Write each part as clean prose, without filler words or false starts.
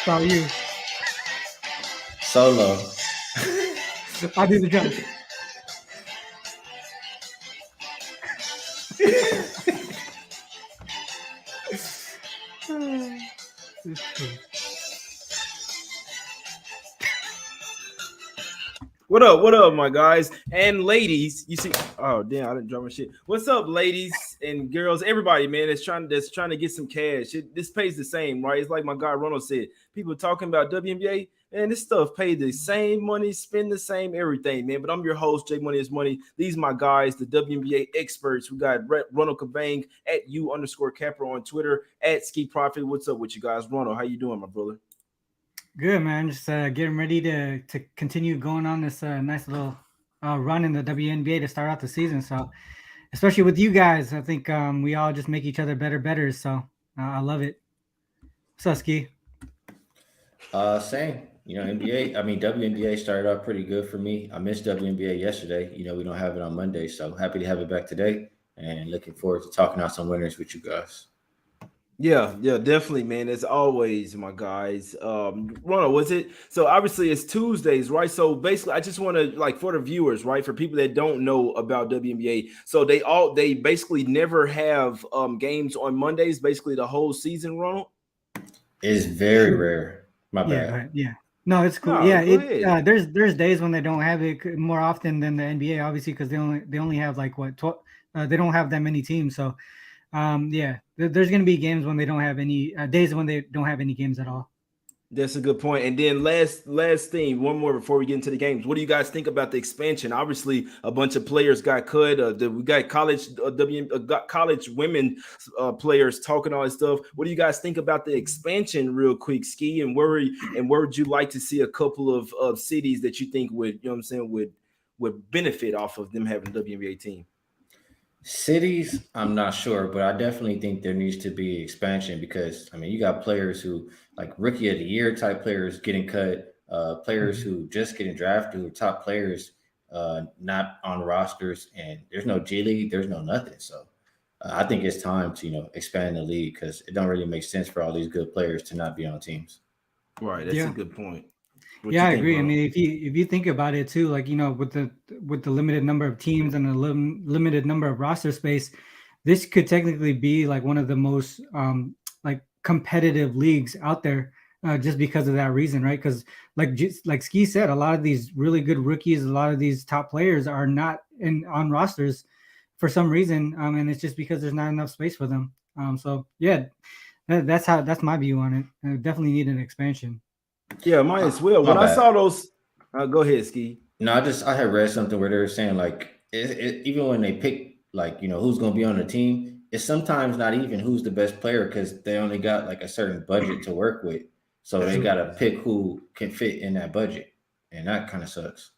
about you? Solo. I'll do the drum. What up, my guys and ladies? You see, oh damn, I didn't drop my shit. What's up, ladies and girls? Everybody, man, that's trying to get some cash. This pays the same, right? It's like my guy Ronald said. People talking about WNBA, and this stuff pay the same money, spend the same everything, man. But I'm your host, Jay Money is Money. These are my guys, the WNBA experts. We got Ronald Cabang at @U_Capper on Twitter, at Skee Profit. What's up with you guys? Ronald, how you doing, my brother? Good, man. Just getting ready to continue going on this nice little run in the WNBA to start out the season. So, especially with you guys, I think we all just make each other better. So, I love it. What's up, Skee? Same. WNBA started out pretty good for me. I missed WNBA yesterday. We don't have it on Monday, so happy to have it back today, and looking forward to talking out some winners with you guys. Yeah, definitely, man. As always, my guys. Ronald, was it? So obviously it's Tuesdays, right? So basically, I just want to for the viewers, right? For people that don't know about WNBA, so they basically never have games on Mondays, basically the whole season, Ronald. It's very rare. My bad. Yeah. No, it's cool. There's days when they don't have it more often than the NBA, obviously, because they only have 12. They don't have that many teams, so. There's going to be games when they don't have any days when they don't have any games at all. That's a good point. And then last thing, one more before we get into the games. What do you guys think about the expansion? Obviously, a bunch of players got cut. We got college women players talking all this stuff. What do you guys think about the expansion, real quick, Skee? And where would you like to see a couple of cities that you think would would benefit off of them having a WNBA team? Cities, I'm not sure, but I definitely think there needs to be expansion because, you got players who, like rookie of the year type players getting cut, players who just getting drafted, who are top players, not on rosters, and there's no G League, there's no nothing. So I think it's time to, expand the league because it don't really make sense for all these good players to not be on teams. Right, that's a good point. I agree. Bro? I mean, if you think about it too, with the limited number of teams and the limited number of roster space, this could technically be one of the most competitive leagues out there, just because of that reason, right? Because like Skee said, a lot of these really good rookies, a lot of these top players are not on rosters for some reason, and it's just because there's not enough space for them. That's my view on it. I definitely need an expansion. Yeah, mine as well. When I saw those, go ahead, Skee. No, I had read something where they were saying even when they pick who's going to be on the team, it's sometimes not even who's the best player because they only got a certain budget to work with, so they got to pick who can fit in that budget, and that kind of sucks.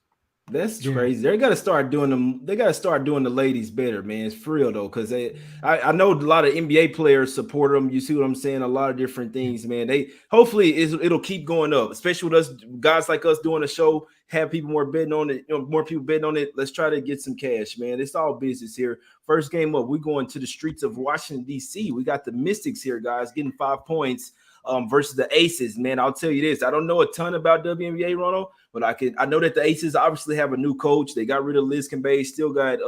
That's crazy. They got to start doing them. They got to start doing the ladies better, man. It's for real though, because I know a lot of NBA players support them. You see what I'm saying? A lot of different things, man. Hopefully it'll keep going up, especially with us guys like us doing a show. Have people more betting on it. More people betting on it. Let's try to get some cash, man. It's all business here. First game up, we're going to the streets of Washington D.C. We got the Mystics here, guys, getting 5 points. Versus the Aces, man. I'll tell you this. I don't know a ton about WNBA, Ronald, but I know that the Aces obviously have a new coach. They got rid of Liz Cambage, still got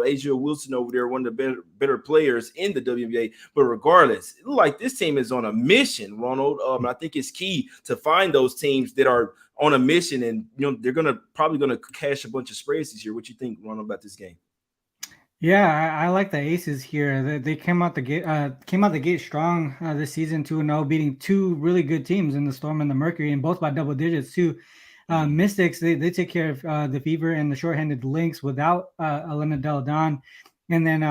Asia Wilson over there, one of the better players in the WNBA. But regardless, it looks like this team is on a mission, Ronald. I think it's key to find those teams that are on a mission, and they're probably gonna cash a bunch of spreads this year. What you think, Ronald, about this game? Yeah, I like the Aces here. They came out the gate strong this season, 2-0, beating two really good teams in the Storm and the Mercury, and both by double digits too. Mystics, they take care of the Fever and the shorthanded Lynx without Elena Del Don. And then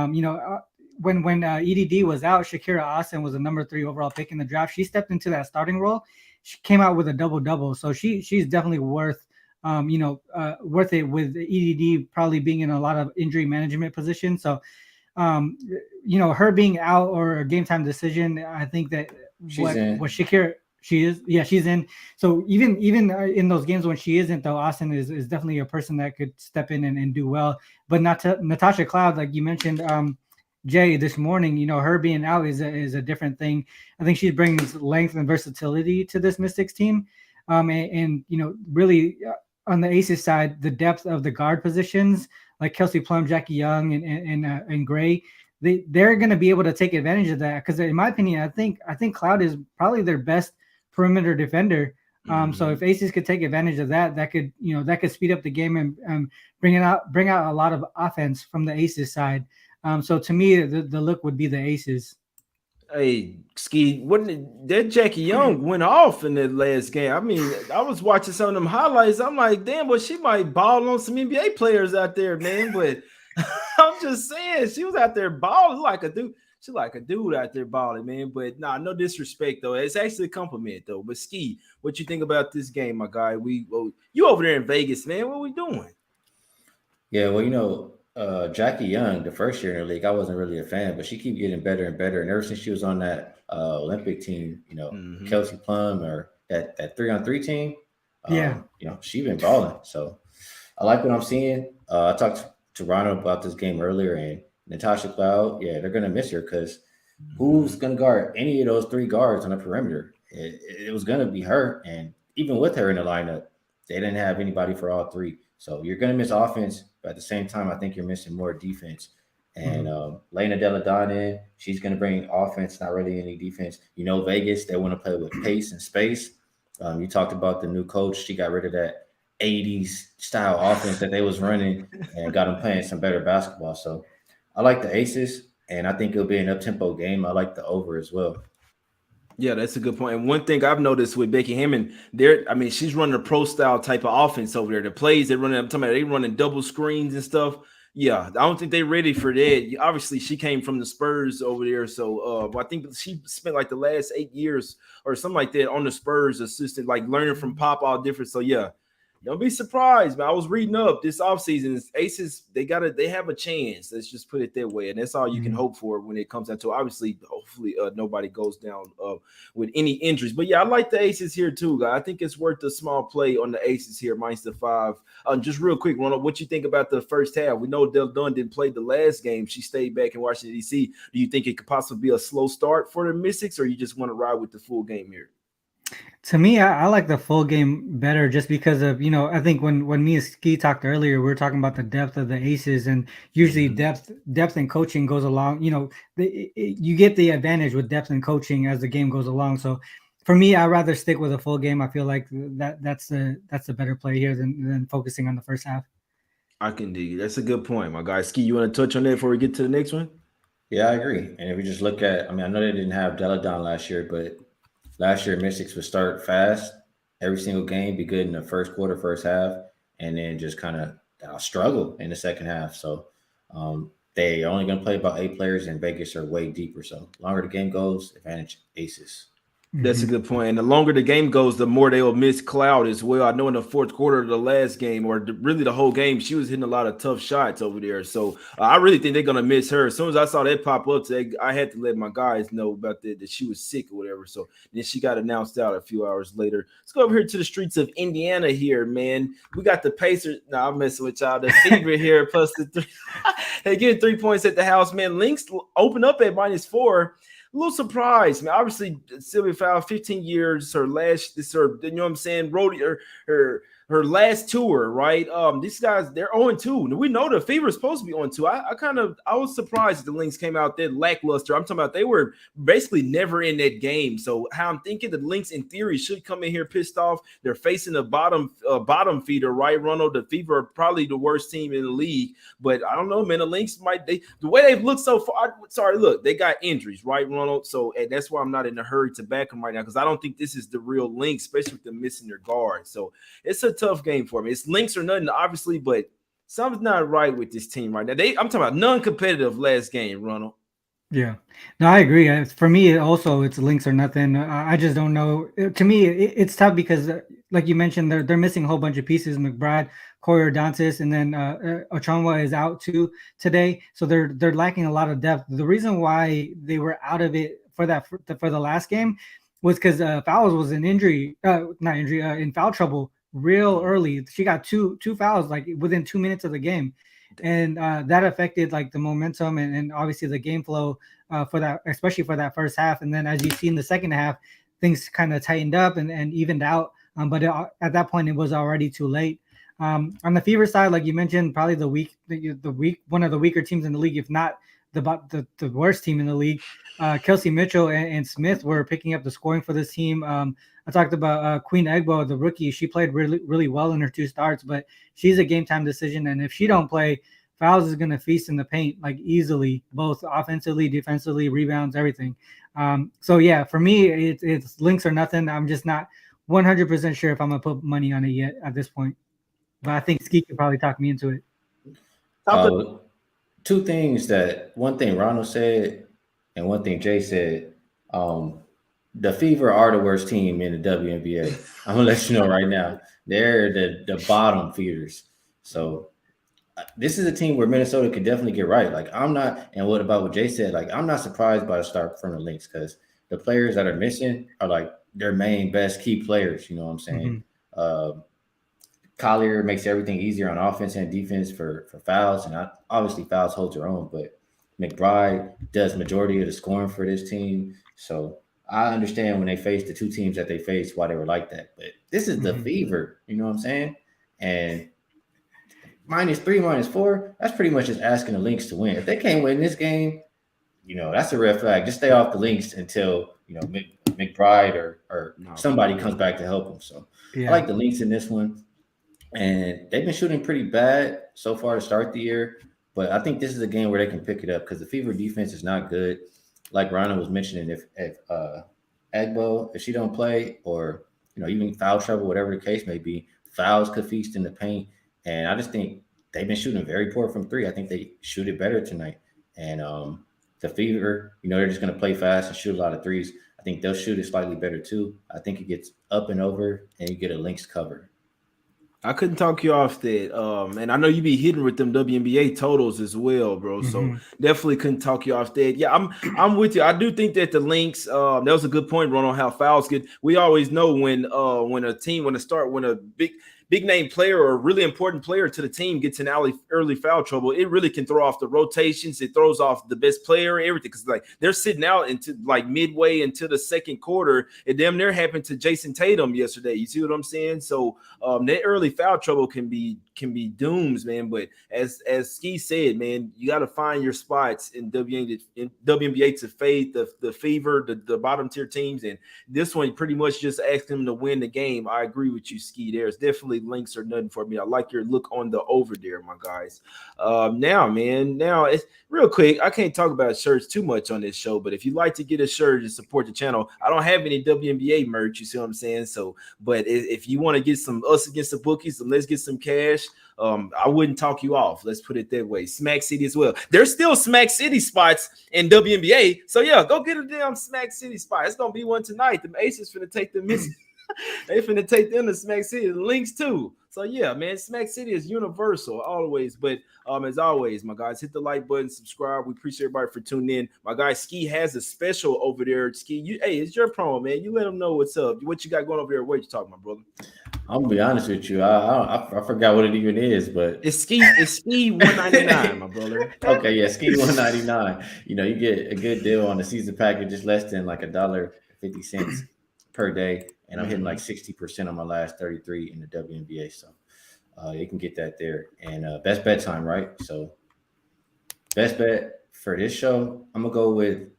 when EDD was out, Shakira Austin was the number 3 overall pick in the draft. She stepped into that starting role. She came out with a double-double, so she's definitely worth it, with EDD probably being in a lot of injury management positions. So, her being out or a game time decision, I think that what Shakira, she's in. So even in those games when she isn't, though, Austin is definitely a person that could step in and do well. But Natasha Cloud, like you mentioned, Jay this morning, her being out is a different thing. I think she brings length and versatility to this Mystics team. And really on the Aces side, the depth of the guard positions like Kelsey Plum, Jackie Young, and Gray, they're going to be able to take advantage of that. Because in my opinion, I think Cloud is probably their best perimeter defender. So if Aces could take advantage of that, that could speed up the game and bring out a lot of offense from the Aces side. So to me, the look would be the Aces. Hey, Skee, that Jackie Young went off in that last game. I mean, I was watching some of them highlights. I'm like, damn, well, she might ball on some NBA players out there, man. But I'm just saying, she was out there balling like a dude. She like a dude out there balling, man. But no disrespect though. It's actually a compliment though. But Skee, what you think about this game, my guy? You over there in Vegas, man? What we doing? Yeah, well, Jackie Young, the first year in the league, I wasn't really a fan, but she keeps getting better and better. And ever since she was on that Olympic team, Kelsey Plum or that 3-on-3 team, she's been balling. So I like what I'm seeing. I talked to Ronald about this game earlier, and Natasha Cloud, they're going to miss her because who's going to guard any of those three guards on the perimeter? It was going to be her. And even with her in the lineup, they didn't have anybody for all three. So you're going to miss offense, but at the same time, I think you're missing more defense. And Lena Deladon in, she's going to bring offense, not really any defense. Vegas, they want to play with pace and space. You talked about the new coach. She got rid of that 80s style offense that they was running and got them playing some better basketball. So I like the Aces, and I think it'll be an up-tempo game. I like the over as well. Yeah, that's a good point. And one thing I've noticed with Becky Hammond, she's running a pro style type of offense over there. The plays they're running, I'm talking about they running double screens and stuff. Yeah, I don't think they're ready for that. Obviously, she came from the Spurs over there, so I think she spent like the last 8 years or something like that on the Spurs assistant, like learning from Pop all different. So yeah. Don't be surprised, man. I was reading up this offseason. Aces, they have a chance. Let's just put it that way. And that's all you can hope for when it comes down to. Obviously, hopefully, nobody goes down with any injuries. But yeah, I like the Aces here too, guy. I think it's worth a small play on the Aces here, minus the 5. Just real quick, Ronald, what you think about the first half? We know Del Dunn didn't play the last game. She stayed back in Washington, D.C. Do you think it could possibly be a slow start for the Mystics, or you just want to ride with the full game here? To me, I like the full game better just because of, I think when me and Skee talked earlier, we were talking about the depth of the Aces, and usually depth and coaching goes along. You get the advantage with depth and coaching as the game goes along. So for me, I'd rather stick with a full game. I feel like that's a better play here than focusing on the first half. I can dig it. That's a good point, my guy. Skee, you want to touch on that before we get to the next one? Yeah, I agree. And if we just look at, I know they didn't have Deladon last year, but last year, Mystics would start fast every single game, be good in the first quarter, first half, and then just kind of struggle in the second half. So they only going to play about 8 players, and Vegas are way deeper. So longer the game goes, advantage Aces. That's a good point. And the longer the game goes, the more they will miss Cloud as well. I know in the fourth quarter of the last game, or really the whole game, she was hitting a lot of tough shots over there. So I really think they're going to miss her. As soon as I saw that pop up today, I had to let my guys know about that she was sick or whatever. So then she got announced out a few hours later. Let's go over here to the streets of Indiana here, man. We got the Pacers. No, I'm messing with y'all. The Fever here plus the 3. They get 3 points at the house, man. Lynx open up at -4. A little surprised, man. Obviously, Sylvia Fowle, 15 years, her last, you know what I'm saying, her last tour, right? These guys, they're 0-2. We know the Fever is supposed to be 0-2. I was surprised the Lynx came out that lackluster. I'm talking about they were basically never in that game. So how I'm thinking the Lynx, in theory, should come in here pissed off. They're facing a bottom feeder, right, Ronald? The Fever are probably the worst team in the league. But I don't know, man. The Lynx the way they've looked so far. Look, they got injuries, right, Ronald? So and that's why I'm not in a hurry to back them right now, because I don't think this is the real Lynx, especially with them missing their guard. So it's a tough game for me. It's Lynx or nothing, obviously, but something's not right with this team right now. I'm talking about non-competitive last game, Ronald. Yeah, no, I agree. For me, it's Lynx or nothing. I just don't know. To me, it's tough because, like you mentioned, they're missing a whole bunch of pieces. McBride, Courier-Dantis, and then Ochonwa is out too today, so they're lacking a lot of depth. The reason why they were out of it for the last game was because Fowles was in foul trouble real early. She got two fouls like within 2 minutes of the game. and that affected like the momentum and obviously the game flow for that, especially for that first half. And then as you see in the second half, things kind of tightened up and evened out. But at that point, it was already too late. On the Fever side, like you mentioned, probably one of the weaker teams in the league, if not the worst team in the league. Kelsey Mitchell and Smith were picking up the scoring for this team. I talked about Queen Egbo, the rookie. She played really, really well in her 2 starts, but she's a game time decision. And if she don't play, Fouls is going to feast in the paint like easily, both offensively, defensively, rebounds, everything. So yeah, for me, it's Lynx or nothing. I'm just not 100% sure if I'm going to put money on it yet at this point. But I think Skee could probably talk me into it. 2 things one thing Ronald said and one thing Jay said. The Fever are the worst team in the WNBA. I'm gonna let you know right now. They're the bottom feeders. So this is a team where Minnesota could definitely get right. Like I'm not, and what about what Jay said? Like I'm not surprised by the start from the Lynx because the players that are missing are like their main best key players. You know what I'm saying? Mm-hmm. Collier makes everything easier on offense and defense for fouls, and obviously fouls holds her own. But McBride does majority of the scoring for this team, so I understand when they faced the 2 teams that they faced why they were like that. But this is the Fever, you know what I'm saying? And -3, -4, that's pretty much just asking the Lynx to win. If they can't win this game, that's a red flag. Just stay off the Lynx until McBride or somebody comes back to help them. So I like the Lynx in this one. And they've been shooting pretty bad so far to start the year. But I think this is a game where they can pick it up because the Fever defense is not good. Like Ronald was mentioning, if Egbo, if she don't play or, even foul trouble, whatever the case may be, fouls could feast in the paint. And I just think they've been shooting very poor from 3. I think they shoot it better tonight. And the Fever, they're just going to play fast and shoot a lot of threes. I think they'll shoot it slightly better too. I think it gets up and over and you get a Lynx cover. I couldn't talk you off that. And I know you be hitting with them WNBA totals as well, bro. So definitely couldn't talk you off that. Yeah, I'm with you. I do think that the Lynx, that was a good point, Ronald, how fouls get. We always know when a big name player or a really important player to the team gets in early foul trouble, it really can throw off the rotations. It throws off the best player, everything. Because like they're sitting out into like midway into the second quarter. It damn near happened to Jason Tatum yesterday. You see what I'm saying? So that early foul trouble can be dooms, man. But as Skee said, man, you got to find your spots in WNBA to fade the Fever, the bottom tier teams. And this one pretty much just asked them to win the game. I agree with you, Skee. There's definitely Lynx or nothing for me. I like your look on the over there, my guys. Now it's real quick. I can't talk about shirts too much on this show, but if you'd like to get a shirt and support the channel, I don't have any WNBA merch. You see what I'm saying? So, but if you want to get some us against the bookies, so let's get some cash. I wouldn't talk you off. Let's put it that way. Smack City as well. There's still Smack City spots in WNBA. So yeah, go get a damn Smack City spot. It's gonna be one tonight. The Aces finna take them missing. They finna take them to Smack City. The Lynx too. So yeah, man, Smack City is universal always. But as always, my guys, hit the like button, subscribe. We appreciate everybody for tuning in. My guy Skee has a special over there. Skee, hey, it's your promo, man. You let them know what's up. What you got going over there? What you talking, my brother? I'm gonna be honest with you. I forgot what it even is, but it's Skee 199, my brother. Okay, yeah, Skee 199. You get a good deal on the season package, just less than like $1.50 per day, and I'm hitting like 60% on my last 33 in the WNBA. So you can get that there. And best bet time, right? So best bet for this show, I'm gonna go with.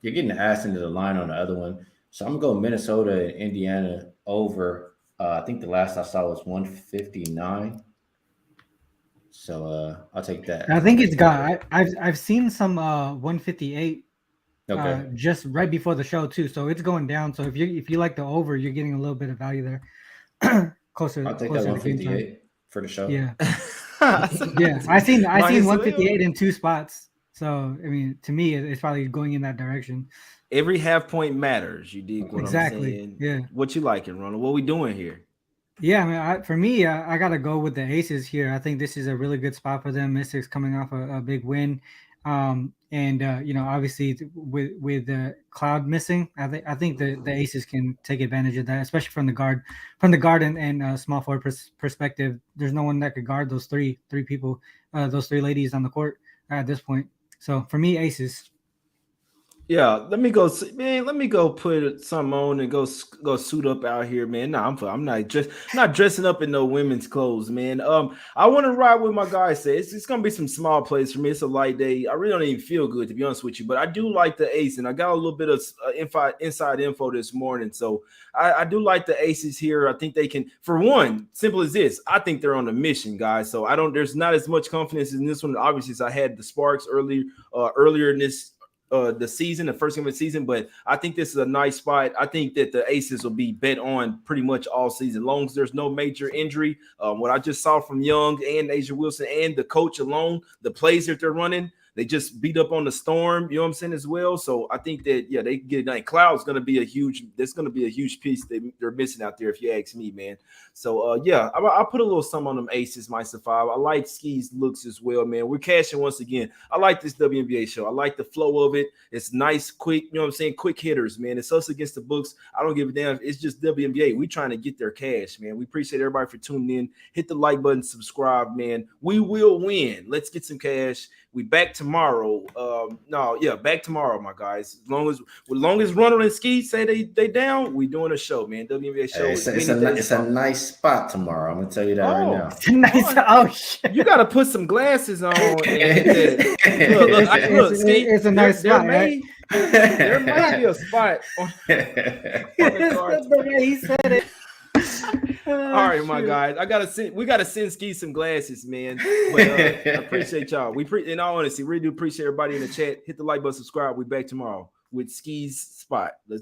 You're getting the ass into the line on the other one, so I'm gonna go Minnesota and Indiana over. I think the last I saw was 159. So I'll take that. I think it's got. I've seen some 158. Okay. Just right before the show too, so it's going down. So if you like the over, you're getting a little bit of value there. Closer. I'll take that 158 for the show. Yeah. Yeah. I seen 158 in 2 spots. So I mean, to me, it's probably going in that direction. Every half point matters. You dig what exactly. I'm saying? Yeah. What you liking, Ronald? What we doing here? Yeah, I mean, for me, I gotta go with the Aces here. I think this is a really good spot for them. Mystics coming off a big win. And obviously with the Cloud missing, I think the Aces can take advantage of that, especially from the guard and small forward perspective. There's no one that could guard those three people, those three ladies on the court at this point. So for me, Aces. Yeah, let me go, man. Let me go put something on and go suit up out here, man. No, I'm not dressing up in no women's clothes, man. I want to ride with my guys. Say it's gonna be some small plays for me. It's a light day. I really don't even feel good, to be honest with you, but I do like the Ace, and I got a little bit of inside info this morning, so I do like the Aces here. I think they can. For one, simple as this, I think they're on a mission, guys. So there's not as much confidence in this one, obviously, as I had the Sparks earlier in this. The first game of the season, but I think this is a nice spot. I think that the Aces will be bet on pretty much all season, long as there's no major injury. What I just saw from Young and Asia Wilson and the coach alone, the plays that they're running, they just beat up on the Storm, you know what I'm saying, as well. So I think that, yeah, they can get it done. Cloud's going to be a huge piece they're missing out there, if you ask me, man. So, yeah, I'll put a little something on them Aces, -5. I like Skee's looks as well, man. We're cashing once again. I like this WNBA show. I like the flow of it. It's nice, quick, you know what I'm saying, quick hitters, man. It's us against the books. I don't give a damn. It's just WNBA. We trying to get their cash, man. We appreciate everybody for tuning in. Hit the like button, subscribe, man. We will win. Let's get some cash. We back tomorrow. Back tomorrow, my guys. As long as Ronald and Skee say they down, we doing a show, man. WNBA show. Hey, it's a nice spot tomorrow. I'm gonna tell you that right now. It's a nice. Shit. You gotta put some glasses on. Look, Skee, it's a nice spot, right? There might be a spot on the cards. The way he said it. All right, my guys. We gotta send Skee some glasses, man. But I appreciate y'all. In all honesty, really do appreciate everybody in the chat. Hit the like button, subscribe. We back tomorrow with Skee's spot. Let's